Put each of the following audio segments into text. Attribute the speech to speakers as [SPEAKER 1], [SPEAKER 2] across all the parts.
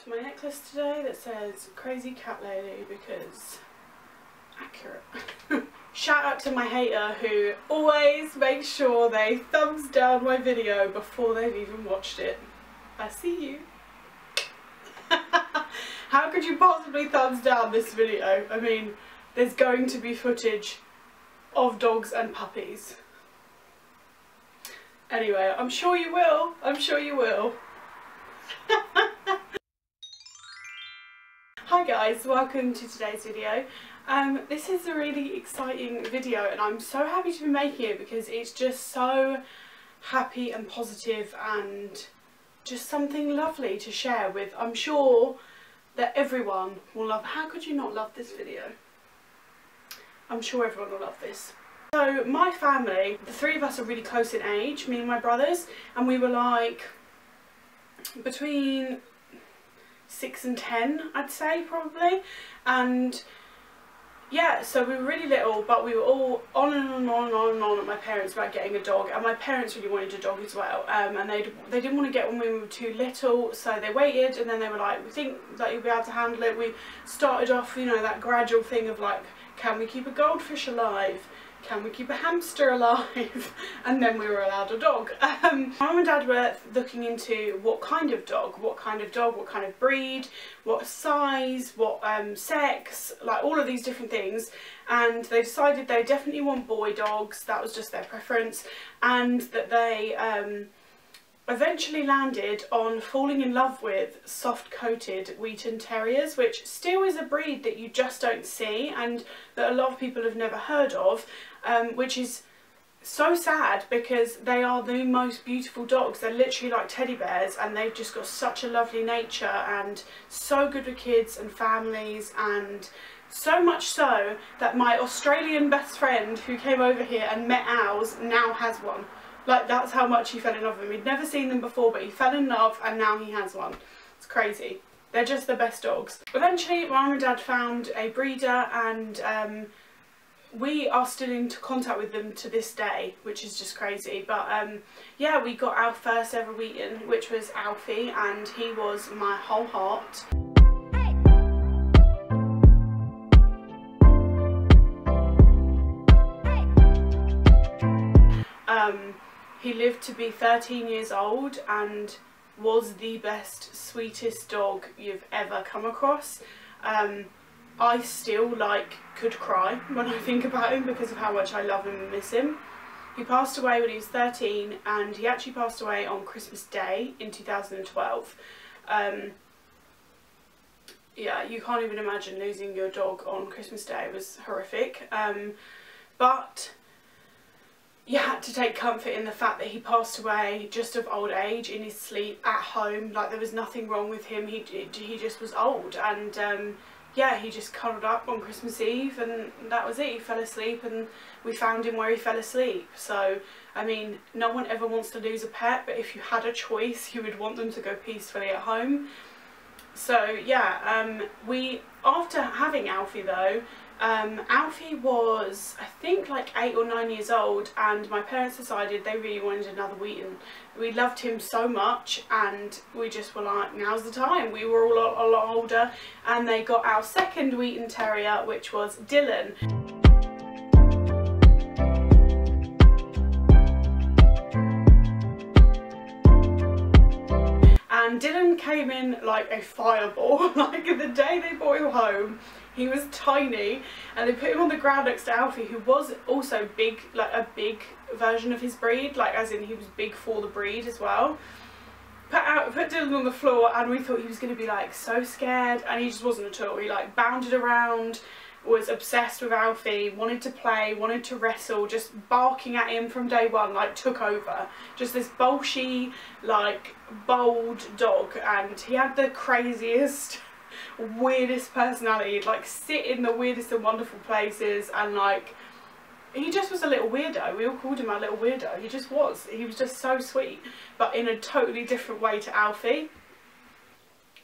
[SPEAKER 1] to my necklace today that says Crazy Cat Lady because accurate. Shout out to my hater who always makes sure they thumbs down my video before they've even watched it. I see you. How could you possibly thumbs down this video? I mean, there's going to be footage of dogs and puppies. Anyway, I'm sure you will. I'm sure you will. Hi guys, welcome to today's video. This is a really exciting video and I'm so happy to be making it because it's just so happy and positive and just something lovely to share with. I'm sure that everyone will love. How could you not love this video? I'm sure everyone will love this. So my family, the three of us are really close in age, me and my brothers, and we were like between 6 and 10, I'd say, probably. And yeah, so we were really little, but we were all on and on and on and on at my parents about getting a dog, and my parents really wanted a dog as well, and they didn't want to get one when we were too little, so they waited, and then they were like, we think that you'll be able to handle it. We started off, you know, that gradual thing of like, can we keep a goldfish alive? Can we keep a hamster alive? And then we were allowed a dog. My mum and dad were looking into what kind of dog, what kind of breed, what size, what sex, like all of these different things, and they decided they definitely want boy dogs. That was just their preference, and that they eventually landed on falling in love with soft-coated Wheaten Terriers, which still is a breed that you just don't see and that a lot of people have never heard of, which is so sad because they are the most beautiful dogs. They're literally like teddy bears and they've just got such a lovely nature and so good with kids and families, and so much so that my Australian best friend who came over here and met ours now has one. Like, that's how much he fell in love with them. He'd never seen them before, but he fell in love and now he has one. It's crazy. They're just the best dogs. Eventually, my mum and dad found a breeder, and we are still in contact with them to this day, which is just crazy. But yeah, we got our first ever Wheaten, which was Alfie, and he was my whole heart. He lived to be 13 years old and was the best, sweetest dog you've ever come across. I still could cry when I think about him because of how much I love him and miss him. He passed away when he was 13, and he actually passed away on Christmas Day in 2012. Yeah, you can't even imagine losing your dog on Christmas Day. It was horrific. But you had to take comfort in the fact that he passed away just of old age in his sleep at home. Like, there was nothing wrong with him. He just was old, and yeah, he just cuddled up on Christmas Eve and that was it. He fell asleep and we found him where he fell asleep. So I mean, no one ever wants to lose a pet, but if you had a choice you would want them to go peacefully at home. So yeah, after having Alfie though, Alfie was, I think, like 8 or 9 years old, and my parents decided they really wanted another Wheaten. We loved him so much and we just were like, now's the time. We were all a lot older, and they got our second Wheaten Terrier, which was Dylan. And Dylan came in like a fireball. Like, the day they brought him home, he was tiny, and they put him on the ground next to Alfie, who was also big, like a big version of his breed, like as in he was big for the breed as well. Put Dylan on the floor, and we thought he was going to be like so scared, and he just wasn't at all. He like bounded around, was obsessed with Alfie, wanted to play, wanted to wrestle, just barking at him from day one, like took over. Just this bolshy, like bold dog, and he had the craziest, weirdest personality. He'd like sit in the weirdest and wonderful places, and like he just was a little weirdo. We all called him our little weirdo. He just was. He was just so sweet, but in a totally different way to Alfie.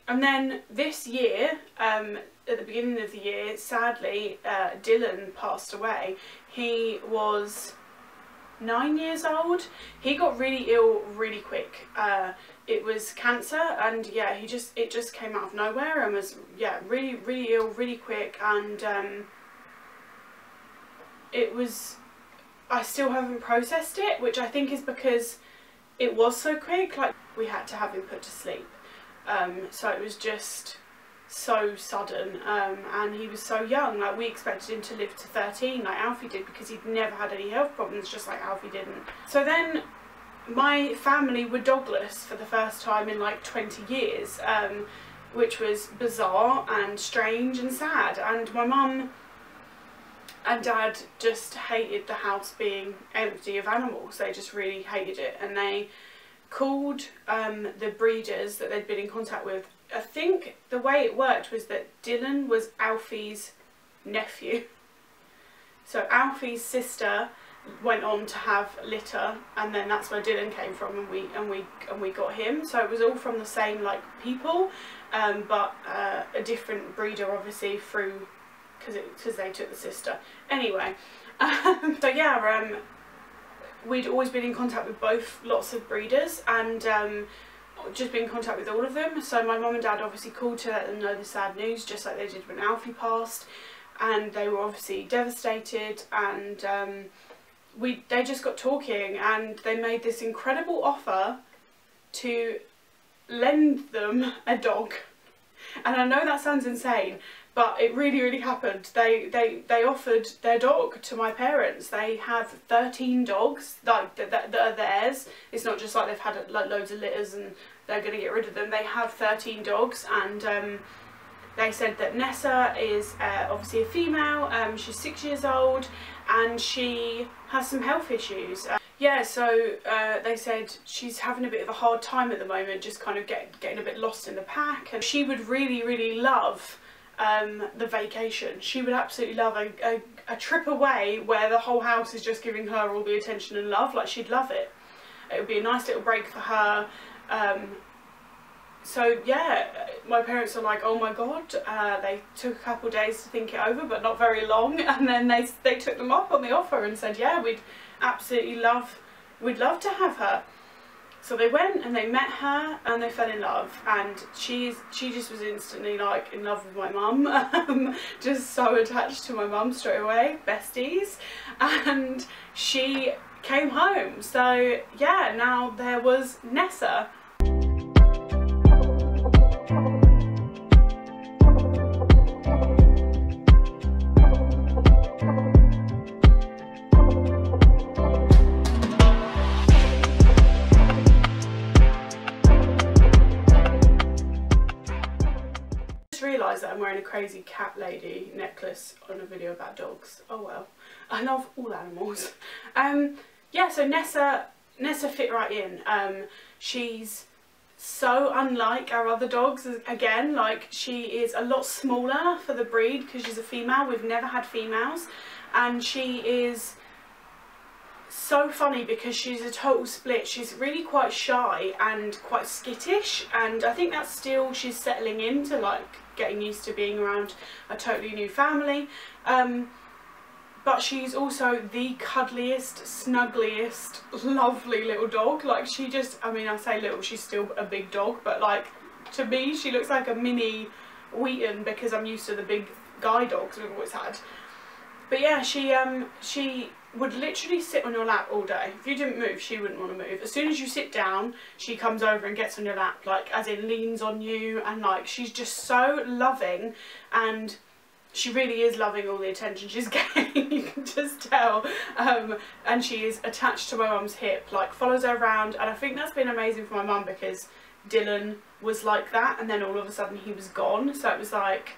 [SPEAKER 1] And then this year, at the beginning of the year, sadly, Dylan passed away. He was 9 years old. He got really ill really quick. It was cancer, and yeah, it just came out of nowhere and was, yeah, really ill really quick. And I still haven't processed it, which I think is because it was so quick. Like, we had to have him put to sleep, so it was just so sudden, and he was so young. Like, we expected him to live to 13 like Alfie did, because he'd never had any health problems, just like Alfie didn't. So then my family were dogless for the first time in like 20 years, which was bizarre and strange and sad. And my mum and dad just hated the house being empty of animals. They just really hated it, and they called the breeders that they'd been in contact with. I think the way it worked was that Dylan was Alfie's nephew, so Alfie's sister went on to have litter, and then that's where Dylan came from, and we got him. So it was all from the same like people, but a different breeder obviously, through because they took the sister. Anyway, so yeah, we'd always been in contact with both lots of breeders, and just been in contact with all of them. So my mum and dad obviously called to let them know the sad news, just like they did when Alfie passed, and they were obviously devastated. And they just got talking, and they made this incredible offer to lend them a dog. And I know that sounds insane, but it really happened. They offered their dog to my parents. They have 13 dogs like that are theirs. It's not just like they've had like loads of litters and they're going to get rid of them. They have 13 dogs, and they said that Nessa is obviously a female. She's 6 years old, and she has some health issues. Yeah, so they said she's having a bit of a hard time at the moment, just kind of getting a bit lost in the pack, and she would really love the vacation. She would absolutely love a trip away where the whole house is just giving her all the attention and love. Like, she'd love it. It would be a nice little break for her. So yeah, my parents are like, oh my god. They took a couple of days to think it over, but not very long, and then they took them up on the offer and said, yeah, we'd love to have her. So they went and they met her and they fell in love, and she just was instantly like in love with my mum, just so attached to my mum straight away, besties, and she came home. So yeah, now there was Nessa. That I'm wearing a crazy cat lady necklace on a video about dogs. Oh well, I love all animals. Yeah, so Nessa fit right in. She's so unlike our other dogs. Again, like, she is a lot smaller for the breed because she's a female. We've never had females, and she is so funny because she's a total split. She's really quite shy and quite skittish, and I think that's still, she's settling into like getting used to being around a totally new family, but she's also the cuddliest, snuggliest, lovely little dog. Like, she just, I mean, I say little, she's still a big dog, but like, to me she looks like a mini Wheaton because I'm used to the big guy dogs we've always had. But yeah, she would literally sit on your lap all day. If you didn't move, she wouldn't want to move. As soon as you sit down, she comes over and gets on your lap, like, as in leans on you, and like, she's just so loving, and she really is loving all the attention she's getting. You can just tell. And she is attached to my mum's hip, like, follows her around, and I think that's been amazing for my mum because Dylan was like that, and then all of a sudden he was gone. So it was like,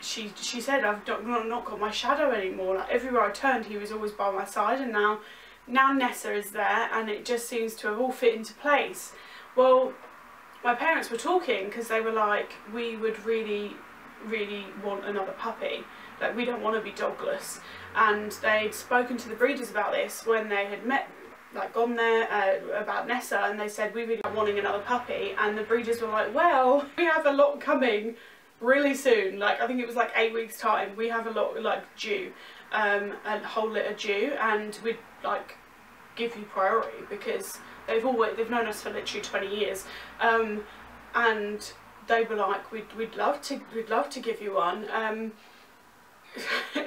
[SPEAKER 1] she said, I've not got my shadow anymore. Like, everywhere I turned he was always by my side, and now Nessa is there, and it just seems to have all fit into place. Well, my parents were talking because they were like, we would really want another puppy. Like, we don't want to be dogless, and they'd spoken to the breeders about this when they had met, like, gone there about Nessa, and they said, we really are wanting another puppy, and the breeders were like, well, we have a lot coming really soon. Like, I think it was like 8 weeks time, we have a lot like due, a whole litter due, and we'd like give you priority, because they've known us for literally 20 years, and they were like, we'd love to give you one.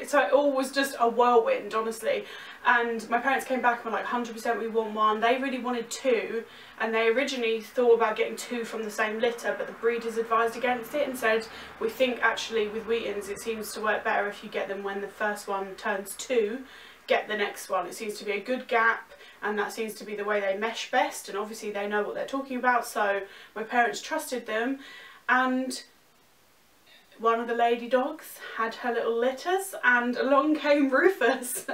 [SPEAKER 1] So it all was just a whirlwind, honestly. And my parents came back and were like, 100% we want one. They really wanted 2, and they originally thought about getting 2 from the same litter, but the breeders advised against it and said, we think actually with Wheatons it seems to work better if you get them when the first one turns 2, get the next one. It seems to be a good gap, and that seems to be the way they mesh best, and obviously they know what they're talking about, so my parents trusted them. And one of the lady dogs had her little litters, and along came Rufus.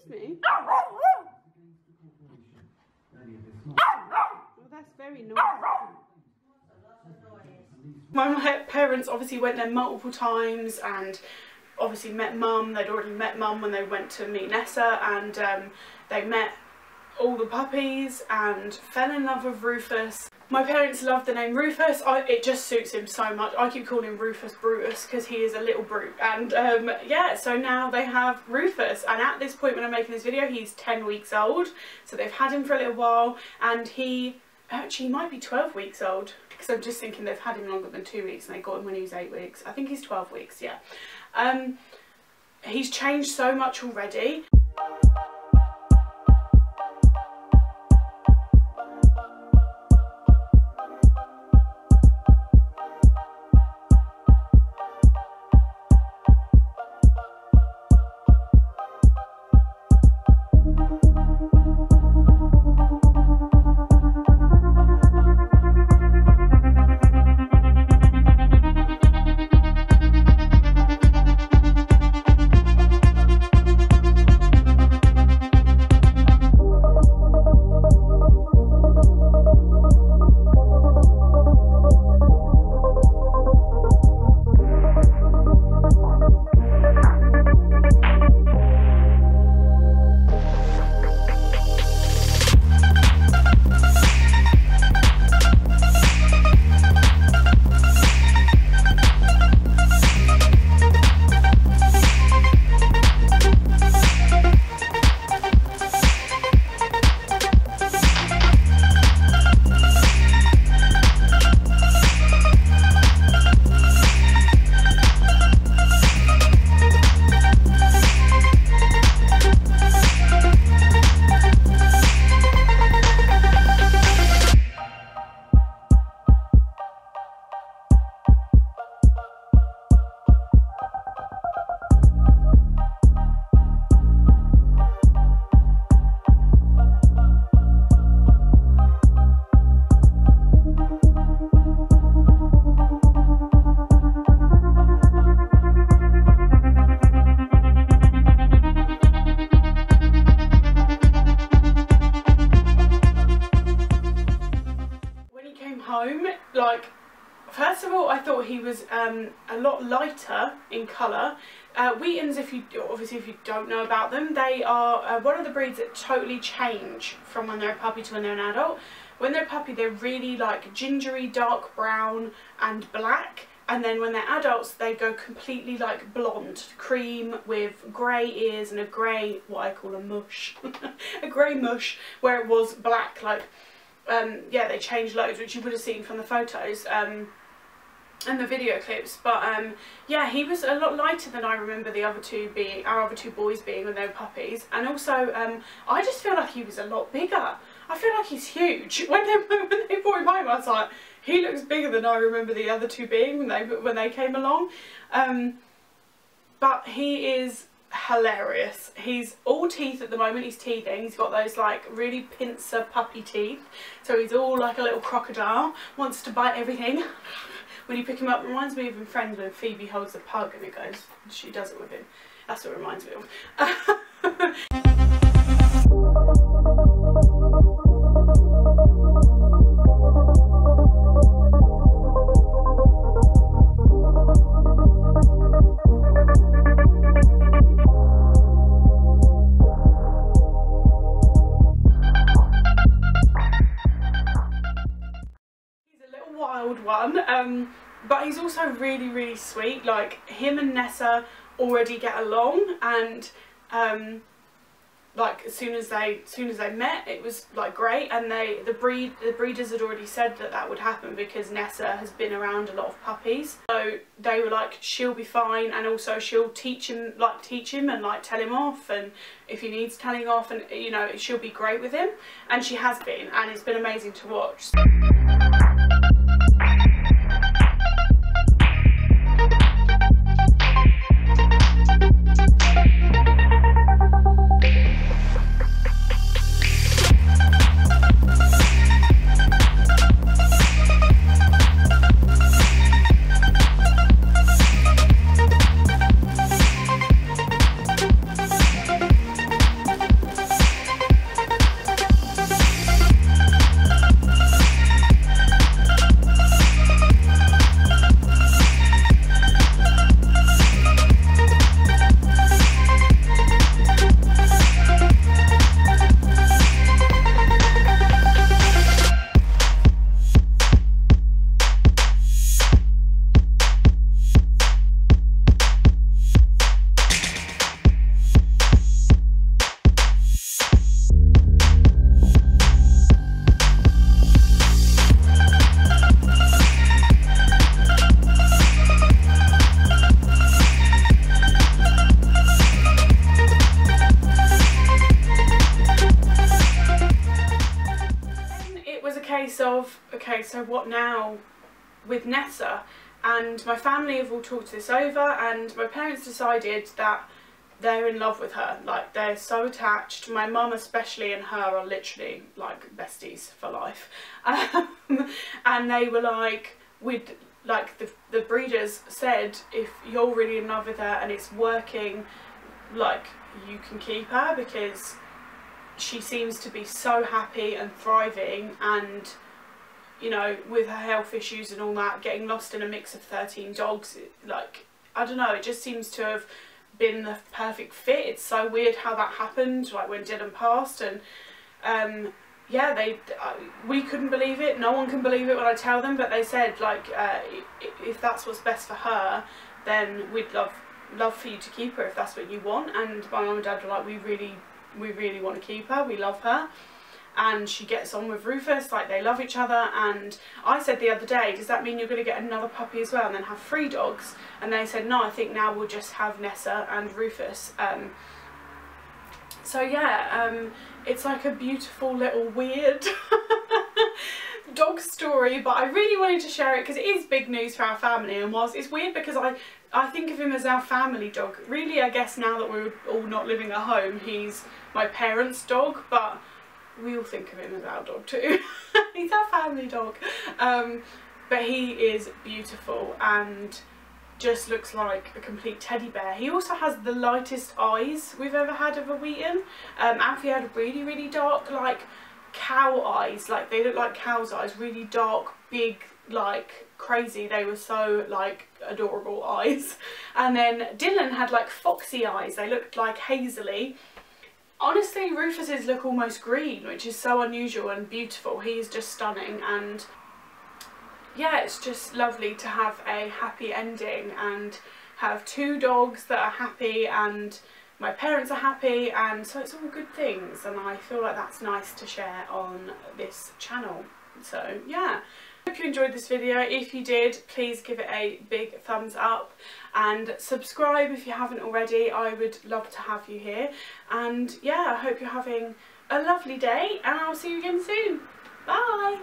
[SPEAKER 1] Me? Well, that's very noisy. My parents obviously went there multiple times and obviously met Mum. They'd already met Mum when they went to meet Nessa, and they met all the puppies and fell in love with Rufus. My parents love the name Rufus. It just suits him so much. I keep calling him Rufus Brutus because he is a little brute. And yeah, so now they have Rufus. And at this point when I'm making this video, he's 10 weeks old. So they've had him for a little while, and he actually might be 12 weeks old. Because I'm just thinking they've had him longer than 2 weeks and they got him when he was 8 weeks. I think he's 12 weeks, yeah. He's changed so much already. he was a lot lighter in colour. Wheatons, if you don't know about them, they are one of the breeds that totally change from when they're a puppy to when they're an adult. When they're a puppy, they're really like gingery, dark brown and black, and then when they're adults, they go completely like blonde, cream with grey ears and a grey, what I call a mush, a grey mush, where it was black. Like, yeah, they changed loads, which you would have seen from the photos. And the video clips, but yeah, he was a lot lighter than I remember the other two being, our other two boys being when they were puppies. And also I just feel like he was a lot bigger. I feel like he's huge. When they brought him home, I was like, he looks bigger than I remember the other two being when they came along. But he is hilarious. He's all teeth at the moment. He's teething. He's got those like really pincer puppy teeth, so he's all like a little crocodile, wants to bite everything. When you pick him up, it reminds me of in Friends when Phoebe holds a pug and it goes, she does it with him. That's what it reminds me of. But he's also really, really sweet. Like, him and Nessa already get along, and like as soon as they met, it was like great. And the breeders had already said that would happen because Nessa has been around a lot of puppies, so they were like, she'll be fine, and also she'll teach him and like tell him off, and if he needs telling off, and you know, she'll be great with him, and she has been, and it's been amazing to watch. Okay, so what now with Nessa? And my family have all talked this over, and my parents decided that they're in love with her. Like, they're so attached. My mum especially and her are literally like besties for life. And they were like, the breeders said, if you're really in love with her and it's working, like, you can keep her, because she seems to be so happy and thriving, and you know, with her health issues and all that, getting lost in a mix of 13 dogs, like, I don't know, it just seems to have been the perfect fit. It's so weird how that happened, like when Dylan passed, and yeah, we couldn't believe it. No one can believe it when I tell them, but they said, like, if that's what's best for her, then we'd love for you to keep her if that's what you want. And my mum and dad were like, we really want to keep her, we love her. And she gets on with Rufus, like, they love each other. And I said the other day, does that mean you're going to get another puppy as well and then have 3 dogs? And they said, no, I think now we'll just have Nessa and Rufus. So yeah, it's like a beautiful little weird dog story, but I really wanted to share it because it is big news for our family. And whilst it's weird because I think of him as our family dog, really, I guess now that we're all not living at home, he's my parents' dog, but we all think of him as our dog too. He's our family dog. But he is beautiful and just looks like a complete teddy bear. He also has the lightest eyes we've ever had of a Wheaton. Alfie had really, really dark, like, cow eyes. Like, they look like cow's eyes, really dark, big, like, crazy. They were so like adorable eyes. And then Dylan had like foxy eyes. They looked like hazily. Honestly, Rufus's look almost green, which is so unusual and beautiful. He's just stunning, and yeah, it's just lovely to have a happy ending and have 2 dogs that are happy and my parents are happy, and so it's all good things, and I feel like that's nice to share on this channel. So yeah, hope you enjoyed this video. If you did, please give it a big thumbs up and subscribe if you haven't already. I would love to have you here, and yeah, I hope you're having a lovely day, and I'll see you again soon. Bye.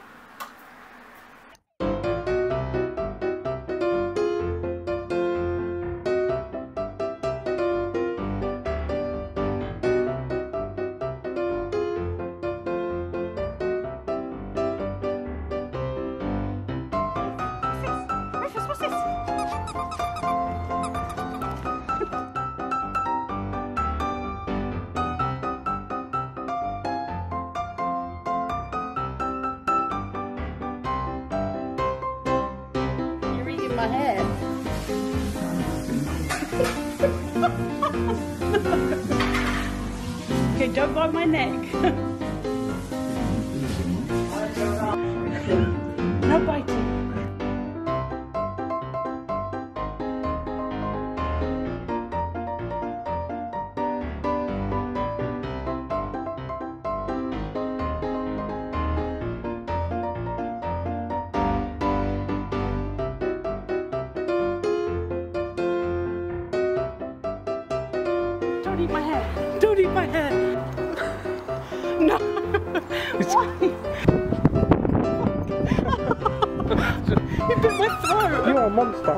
[SPEAKER 2] My hair.
[SPEAKER 1] Okay, don't bite my neck. No biting. Don't eat my hair. Don't eat my hair. No. Why? You bit my throat.
[SPEAKER 3] You're a monster.